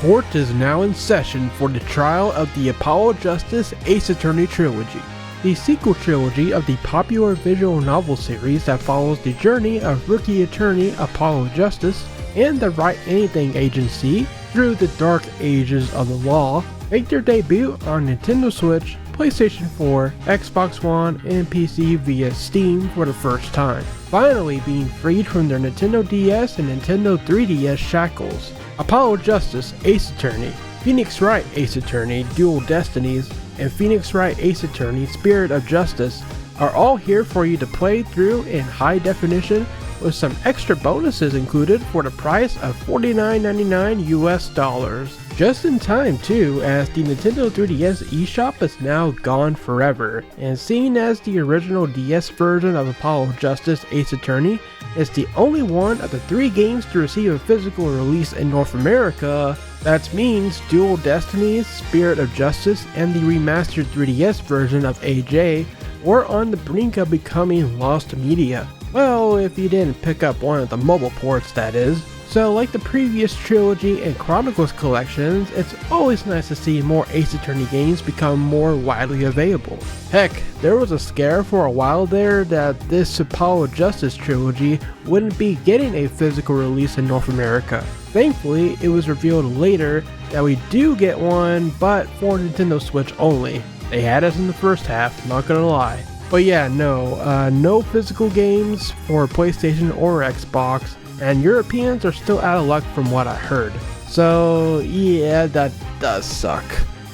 Court is now in session for the trial of the Apollo Justice Ace Attorney Trilogy, the sequel trilogy of the popular visual novel series that follows the journey of rookie attorney Apollo Justice and the Write Anything Agency through the dark ages of the law. Make their debut on Nintendo Switch, PlayStation 4, Xbox One, and PC via Steam for the first time, finally being freed from their Nintendo DS and Nintendo 3DS shackles. Apollo Justice Ace Attorney, Phoenix Wright Ace Attorney Dual Destinies, and Phoenix Wright Ace Attorney Spirit of Justice are all here for you to play through in high definition with some extra bonuses included for the price of $49.99 US. Just in time too, as the Nintendo 3DS eShop is now gone forever, and seeing as the original DS version of Apollo Justice Ace Attorney is the only one of the 3 games to receive a physical release in North America, that means Dual Destinies, Spirit of Justice, and the remastered 3DS version of AJ were on the brink of becoming lost media. Well, if you didn't pick up one of the mobile ports, that is. So like the previous trilogy and Chronicles collections, it's always nice to see more Ace Attorney games become more widely available. Heck, there was a scare for a while there that this Apollo Justice trilogy wouldn't be getting a physical release in North America. Thankfully, it was revealed later that we do get one, but for Nintendo Switch only. They had us in the first half, not gonna lie. But yeah, no physical games for PlayStation or Xbox, and Europeans are still out of luck from what I heard. So yeah, that does suck.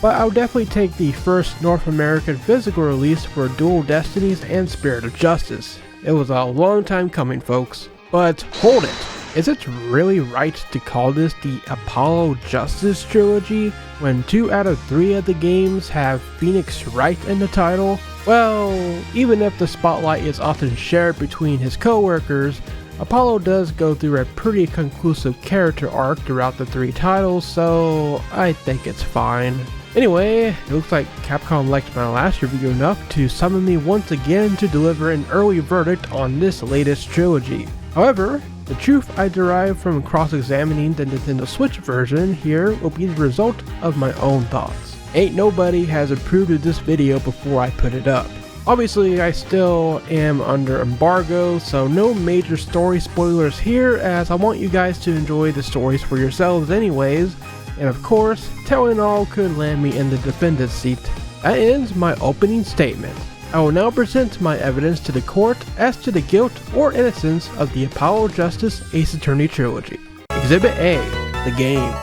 But I'll definitely take the first North American physical release for Dual Destinies and Spirit of Justice. It was a long time coming, folks. But hold it, is it really right to call this the Apollo Justice trilogy when 2 out of 3 of the games have Phoenix Wright in the title? Well, even if the spotlight is often shared between his co-workers, Apollo does go through a pretty conclusive character arc throughout the 3 titles, so I think it's fine. Anyway, it looks like Capcom liked my last review enough to summon me once again to deliver an early verdict on this latest trilogy. However, the truth I derive from cross-examining the Nintendo Switch version here will be the result of my own thoughts. Ain't nobody has approved of this video before I put it up. Obviously, I still am under embargo, so no major story spoilers here, as I want you guys to enjoy the stories for yourselves anyways, and of course, telling all could land me in the defendant's seat. That ends my opening statement. I will now present my evidence to the court as to the guilt or innocence of the Apollo Justice Ace Attorney trilogy. Exhibit A, the games.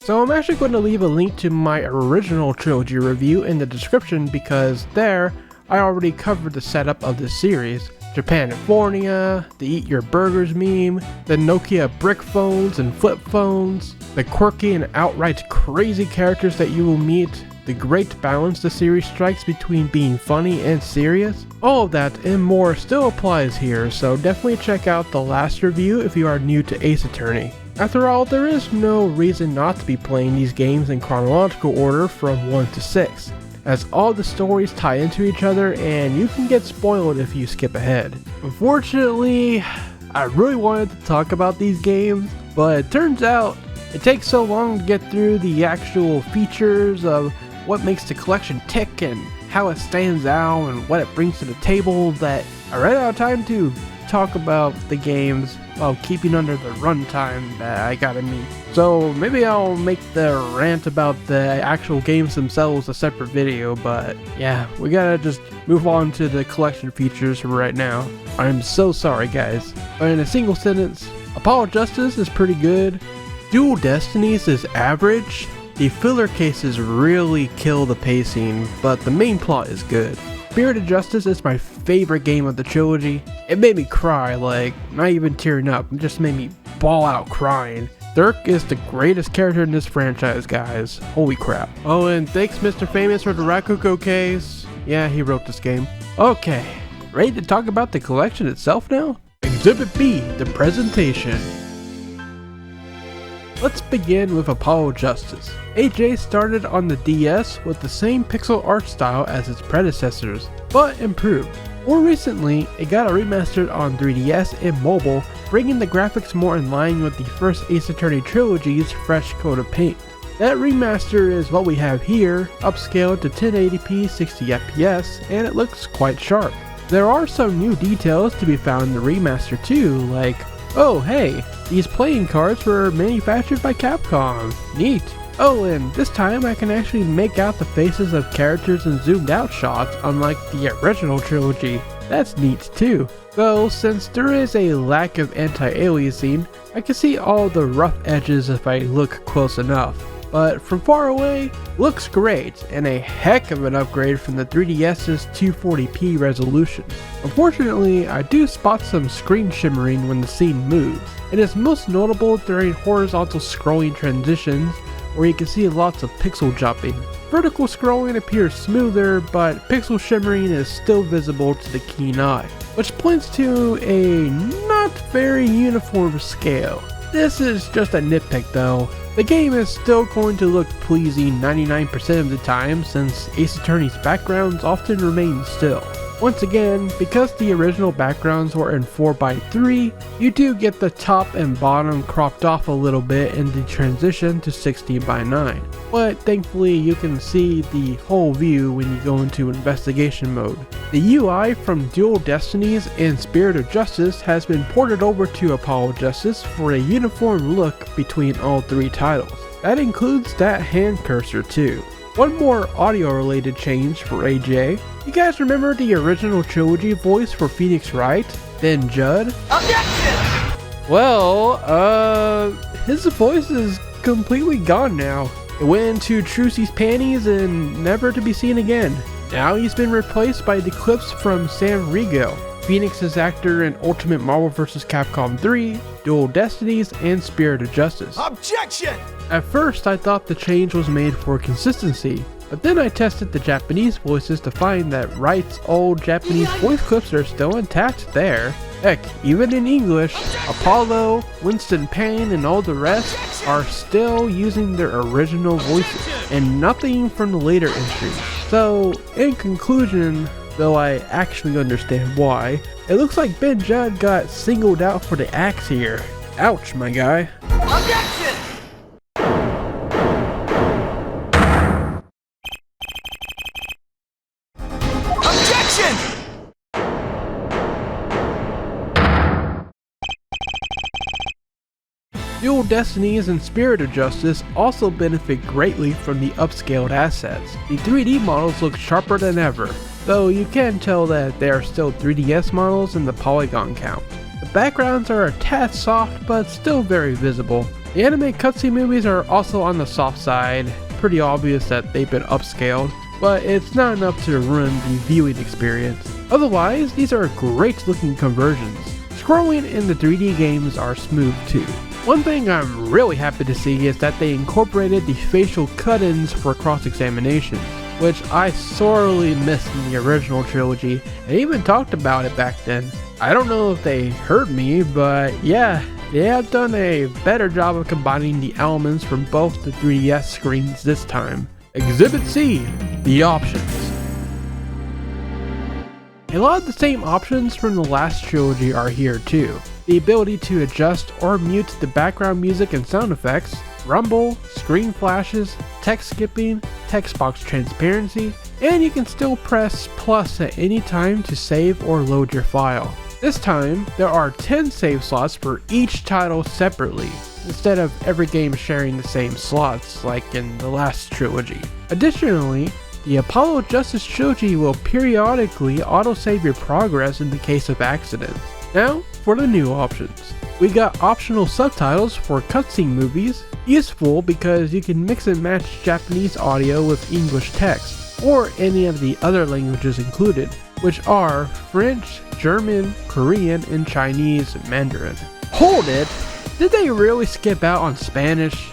So I'm actually going to leave a link to my original trilogy review in the description because there, I already covered the setup of this series. Japanifornia, the Eat Your Burgers meme, the Nokia brick phones and flip phones, the quirky and outright crazy characters that you will meet, the great balance the series strikes between being funny and serious. All of that and more still applies here, so definitely check out the last review if you are new to Ace Attorney. After all, there is no reason not to be playing these games in chronological order from 1 to 6, as all the stories tie into each other and you can get spoiled if you skip ahead. Unfortunately, I really wanted to talk about these games, but it turns out it takes so long to get through the actual features of what makes the collection tick and how it stands out and what it brings to the table that I ran out of time to talk about the games while keeping under the runtime that I gotta meet. So maybe I'll make the rant about the actual games themselves a separate video, but yeah, we gotta just move on to the collection features for right now. I'm so sorry guys. But in a single sentence, Apollo Justice is pretty good, Dual Destinies is average, the filler cases really kill the pacing, but the main plot is good. Spirit of Justice is my favorite game of the trilogy. It made me cry, like, not even tearing up, it just made me bawl out crying. Dirk is the greatest character in this franchise, guys. Holy crap. Oh, and thanks Mr. Famous for the Rakugo case. Yeah, he wrote this game. Okay, ready to talk about the collection itself now? Exhibit B, the presentation. Let's begin with Apollo Justice. AJ started on the DS with the same pixel art style as its predecessors, but improved. More recently, it got a remastered on 3DS and mobile bringing the graphics more in line with the first Ace Attorney Trilogy's fresh coat of paint. That remaster is what we have here, upscaled to 1080p 60fps, and it looks quite sharp. There are some new details to be found in the remaster too, like, oh hey, these playing cards were manufactured by Capcom, neat. Oh, and this time I can actually make out the faces of characters in zoomed out shots, unlike the original trilogy. That's neat too. Though, since there is a lack of anti-aliasing, I can see all the rough edges if I look close enough. But from far away, looks great, and a heck of an upgrade from the 3DS's 240p resolution. Unfortunately, I do spot some screen shimmering when the scene moves. It is most notable during horizontal scrolling transitions, where you can see lots of pixel jumping. Vertical scrolling appears smoother, but pixel shimmering is still visible to the keen eye, which points to a not very uniform scale. This is just a nitpick though. The game is still going to look pleasing 99% of the time, since Ace Attorney's backgrounds often remain still. Once again, because the original backgrounds were in 4:3, you do get the top and bottom cropped off a little bit in the transition to 16:9. But thankfully you can see the whole view when you go into investigation mode. The UI from Dual Destinies and Spirit of Justice has been ported over to Apollo Justice for a uniform look between all three titles. That includes that hand cursor too. One more audio related change for AJ. You guys remember the original trilogy voice for Phoenix Wright, Ben Judd? Objection! Well, his voice is completely gone now. It went into Trucy's panties and never to be seen again. Now he's been replaced by the clips from Sam Riegel, Phoenix's actor in Ultimate Marvel vs. Capcom 3, Dual Destinies, and Spirit of Justice. Objection! At first I thought the change was made for consistency, but then I tested the Japanese voices to find that Wright's old Japanese voice clips are still intact there. Heck, even in English, Apollo, Winston Payne, and all the rest are still using their original voices, and nothing from the later entries. So, in conclusion, though I actually understand why, it looks like Ben Judd got singled out for the axe here. Ouch, my guy. Objection! Objection! Dual Destinies and Spirit of Justice also benefit greatly from the upscaled assets. The 3D models look sharper than ever, though you can tell that they are still 3DS models in the polygon count. The backgrounds are a tad soft, but still very visible. The anime cutscene movies are also on the soft side, pretty obvious that they've been upscaled, but it's not enough to ruin the viewing experience. Otherwise, these are great looking conversions. Scrolling in the 3D games are smooth too. One thing I'm really happy to see is that they incorporated the facial cut-ins for cross-examinations, which I sorely missed in the original trilogy, and even talked about it back then. I don't know if they heard me, but yeah, they have done a better job of combining the elements from both the 3DS screens this time. Exhibit C, the options. A lot of the same options from the last trilogy are here too. The ability to adjust or mute the background music and sound effects, rumble, screen flashes, text skipping, text box transparency, and you can still press plus at any time to save or load your file. This time, there are 10 save slots for each title separately, instead of every game sharing the same slots like in the last trilogy. Additionally, the Apollo Justice trilogy will periodically autosave your progress in the case of accidents. Now, for the new options. We got optional subtitles for cutscene movies, useful because you can mix and match Japanese audio with English text, or any of the other languages included, which are French, German, Korean, and Chinese Mandarin. Hold it! Did they really skip out on Spanish?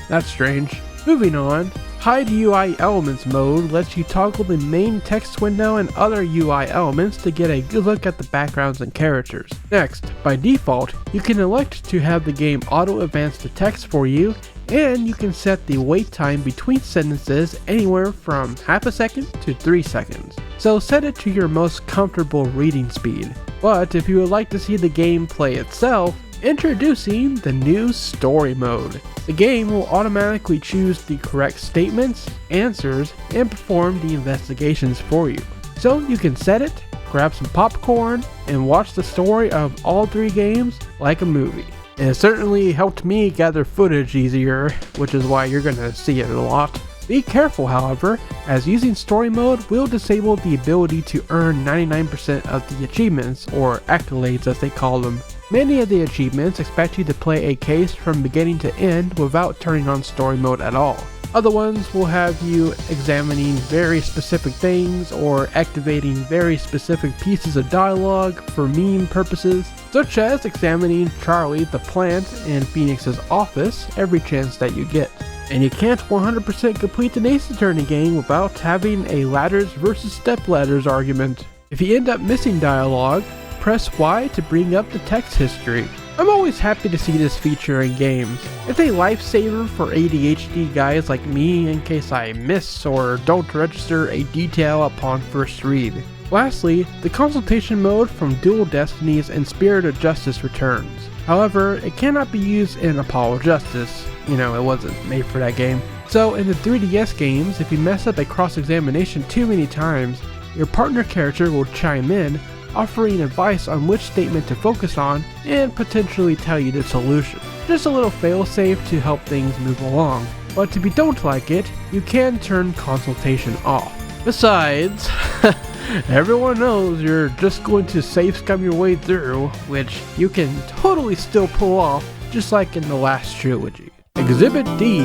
That's strange. Moving on. Hide UI Elements mode lets you toggle the main text window and other UI elements to get a good look at the backgrounds and characters. Next, by default, you can elect to have the game auto-advance the text for you, and you can set the wait time between sentences anywhere from half a second to 3 seconds. So set it to your most comfortable reading speed. But if you would like to see the gameplay itself, introducing the new Story Mode. The game will automatically choose the correct statements, answers, and perform the investigations for you. So you can set it, grab some popcorn, and watch the story of all 3 games like a movie. And it certainly helped me gather footage easier, which is why you're gonna see it a lot. Be careful, however, as using Story Mode will disable the ability to earn 99% of the achievements, or accolades as they call them. Many of the achievements expect you to play a case from beginning to end without turning on Story Mode at all. Other ones will have you examining very specific things or activating very specific pieces of dialogue for meme purposes, such as examining Charlie the plant in Phoenix's office every chance that you get. And you can't 100% complete an Ace Attorney game without having a ladders versus stepladders argument. If you end up missing dialogue, press Y to bring up the text history. I'm always happy to see this feature in games. It's a lifesaver for ADHD guys like me in case I miss or don't register a detail upon first read. Lastly, the consultation mode from Dual Destinies and Spirit of Justice returns. However, it cannot be used in Apollo Justice. You know, it wasn't made for that game. So in the 3DS games, if you mess up a cross-examination too many times, your partner character will chime in, offering advice on which statement to focus on and potentially tell you the solution. Just a little failsafe to help things move along. But if you don't like it, you can turn consultation off. Besides, everyone knows you're just going to safe scum your way through, which you can totally still pull off, just like in the last trilogy. Exhibit D,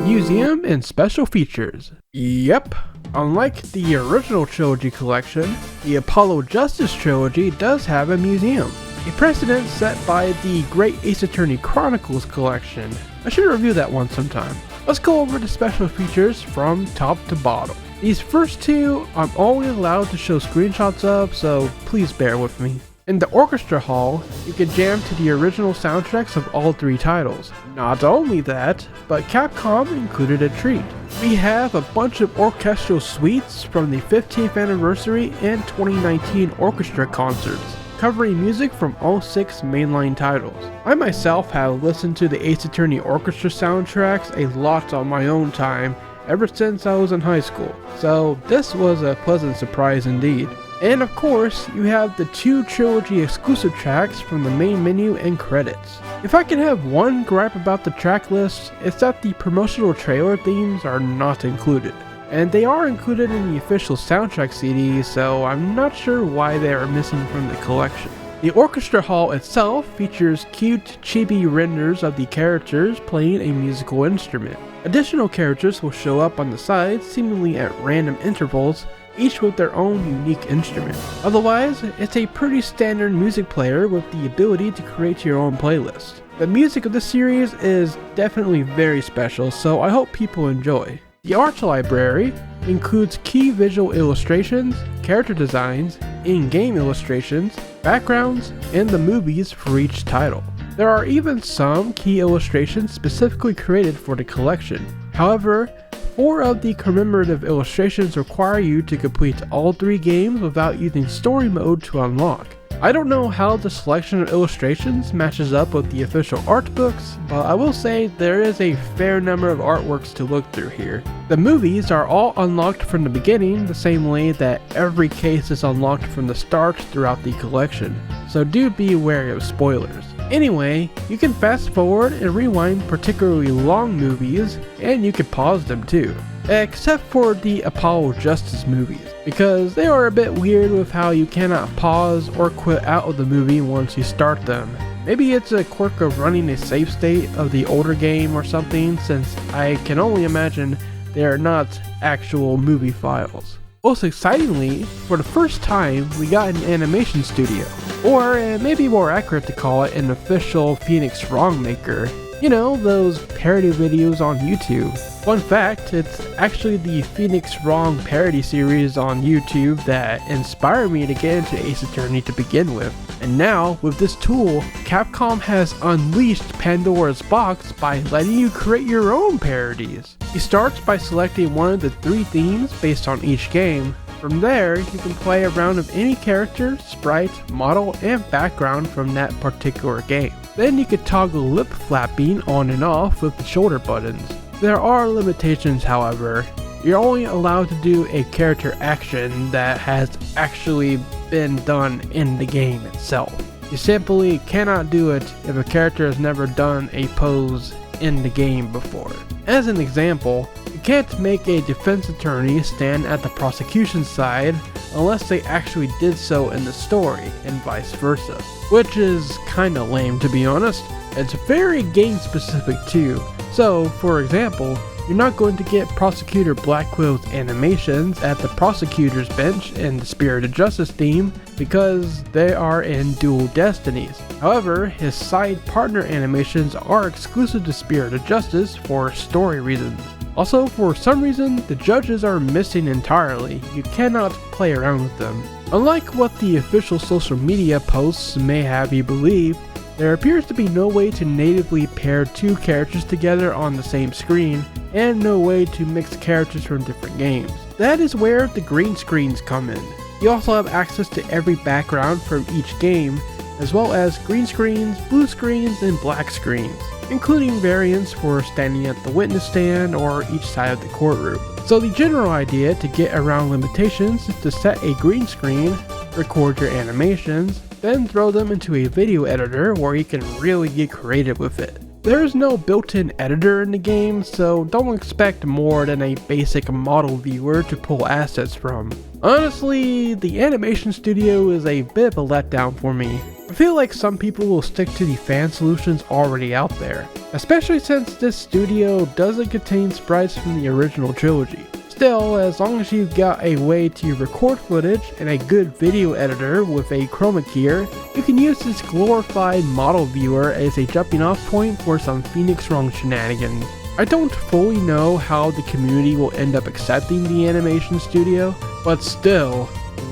Museum and Special Features. Yep, unlike the original trilogy collection, the Apollo Justice trilogy does have a museum, a precedent set by the Great Ace Attorney Chronicles collection. I should review that one sometime. Let's go over the special features from top to bottom. These first 2 I'm only allowed to show screenshots of, so please bear with me. In the Orchestra Hall, you can jam to the original soundtracks of all 3 titles. Not only that, but Capcom included a treat. We have a bunch of orchestral suites from the 15th anniversary and 2019 orchestra concerts, covering music from all 6 mainline titles. I myself have listened to the Ace Attorney Orchestra soundtracks a lot on my own time ever since I was in high school, so this was a pleasant surprise indeed. And of course, you have the 2 trilogy exclusive tracks from the main menu and credits. If I can have one gripe about the track list, it's that the promotional trailer themes are not included. And they are included in the official soundtrack CD, so I'm not sure why they are missing from the collection. The Orchestra Hall itself features cute chibi renders of the characters playing a musical instrument. Additional characters will show up on the sides seemingly at random intervals, each with their own unique instrument. Otherwise, it's a pretty standard music player with the ability to create your own playlist. The music of the series is definitely very special, so I hope people enjoy. The art library includes key visual illustrations, character designs, in-game illustrations, backgrounds, and the movies for each title. There are even some key illustrations specifically created for the collection. However, 4 of the commemorative illustrations require you to complete all 3 games without using story mode to unlock. I don't know how the selection of illustrations matches up with the official art books, but I will say there is a fair number of artworks to look through here. The movies are all unlocked from the beginning, the same way that every case is unlocked from the start throughout the collection, so do be wary of spoilers. Anyway, you can fast forward and rewind particularly long movies, and you can pause them too. Except for the Apollo Justice movies, because they are a bit weird with how you cannot pause or quit out of the movie once you start them. Maybe it's a quirk of running a save state of the older game or something, since I can only imagine they are not actual movie files. Most excitingly, for the first time, we got an animation studio, or maybe more accurate to call it an official Phoenix ROM maker. You know, those parody videos on YouTube. Fun fact, it's actually the Phoenix ROM parody series on YouTube that inspired me to get into Ace Attorney to begin with. And now, with this tool, Capcom has unleashed Pandora's box by letting you create your own parodies. He starts by selecting one of the 3 themes based on each game, From there, you can play around with any character, sprite, model, and background from that particular game. Then you can toggle lip flapping on and off with the shoulder buttons. There are limitations, however. You're only allowed to do a character action that has actually been done in the game itself. You simply cannot do it if a character has never done a pose in the game before. As an example, you can't make a defense attorney stand at the prosecution side unless they actually did so in the story, and vice versa. Which is kinda lame, to be honest. It's very game specific too. So, for example, you're not going to get Prosecutor Blackwill's animations at the prosecutor's bench in the Spirit of Justice theme because they are in Dual Destinies. However, his side partner animations are exclusive to Spirit of Justice for story reasons. Also, for some reason, the judges are missing entirely. You cannot play around with them. Unlike what the official social media posts may have you believe, there appears to be no way to natively pair two characters together on the same screen, and no way to mix characters from different games. That is where the green screens come in. You also have access to every background from each game, as well as green screens, blue screens, and black screens, including variants for standing at the witness stand or each side of the courtroom. So the general idea to get around limitations is to set a green screen, record your animations, then throw them into a video editor where you can really get creative with it. There is no built-in editor in the game, so don't expect more than a basic model viewer to pull assets from. Honestly, the animation studio is a bit of a letdown for me. I feel like some people will stick to the fan solutions already out there, especially since this studio doesn't contain sprites from the original trilogy. Still, as long as you've got a way to record footage and a good video editor with a chroma keyer, you can use this glorified model viewer as a jumping off point for some Phoenix Wrong shenanigans. I don't fully know how the community will end up accepting the animation studio, but still,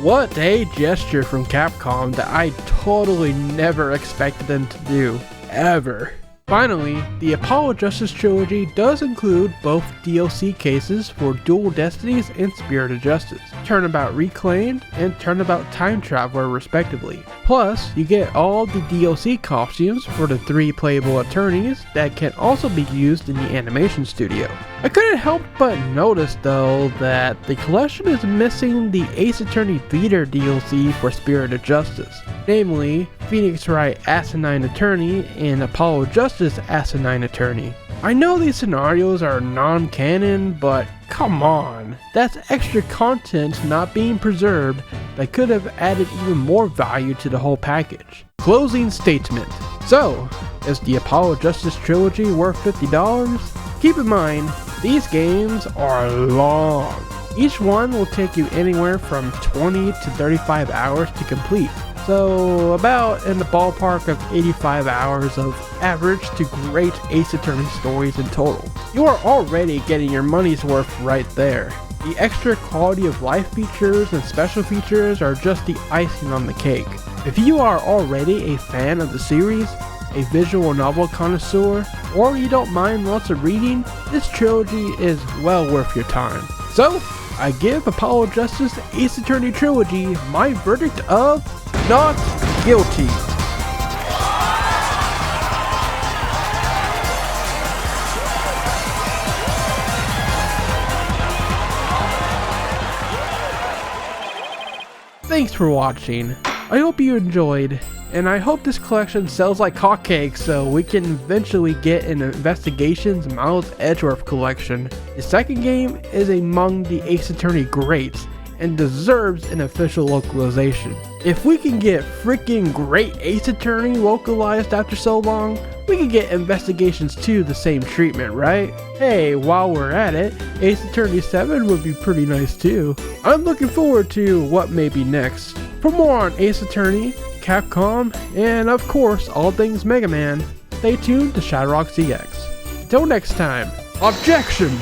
what a gesture from Capcom that I totally never expected them to do, ever. Finally, the Apollo Justice Trilogy does include both DLC cases for Dual Destinies and Spirit of Justice, Turnabout Reclaimed and Turnabout Time Traveler respectively. Plus, you get all the DLC costumes for the 3 playable attorneys that can also be used in the animation studio. I couldn't help but notice though that the collection is missing the Ace Attorney Theater DLC for Spirit of Justice, namely Phoenix Wright Asinine Attorney and Apollo Justice Asinine Attorney. I know these scenarios are non-canon, but come on, that's extra content not being preserved that could have added even more value to the whole package. Closing statement. So, is the Apollo Justice Trilogy worth $50? Keep in mind, these games are long. Each one will take you anywhere from 20 to 35 hours to complete. So about in the ballpark of 85 hours of average to great Ace Attorney stories in total. You are already getting your money's worth right there. The extra quality of life features and special features are just the icing on the cake. If you are already a fan of the series, a visual novel connoisseur, or you don't mind lots of reading, this trilogy is well worth your time. So, I give Apollo Justice Ace Attorney Trilogy my verdict of not guilty. Thanks for watching. I hope you enjoyed, and I hope this collection sells like hotcakes so we can eventually get an Investigations Miles Edgeworth collection. The second game is among the Ace Attorney greats and deserves an official localization. If we can get freaking great Ace Attorney localized after so long, we can get Investigations 2 the same treatment, right? Hey, while we're at it, Ace Attorney 7 would be pretty nice too. I'm looking forward to what may be next. For more on Ace Attorney, Capcom, and of course all things Mega Man, stay tuned to ShadowRockZX. Until next time, objection!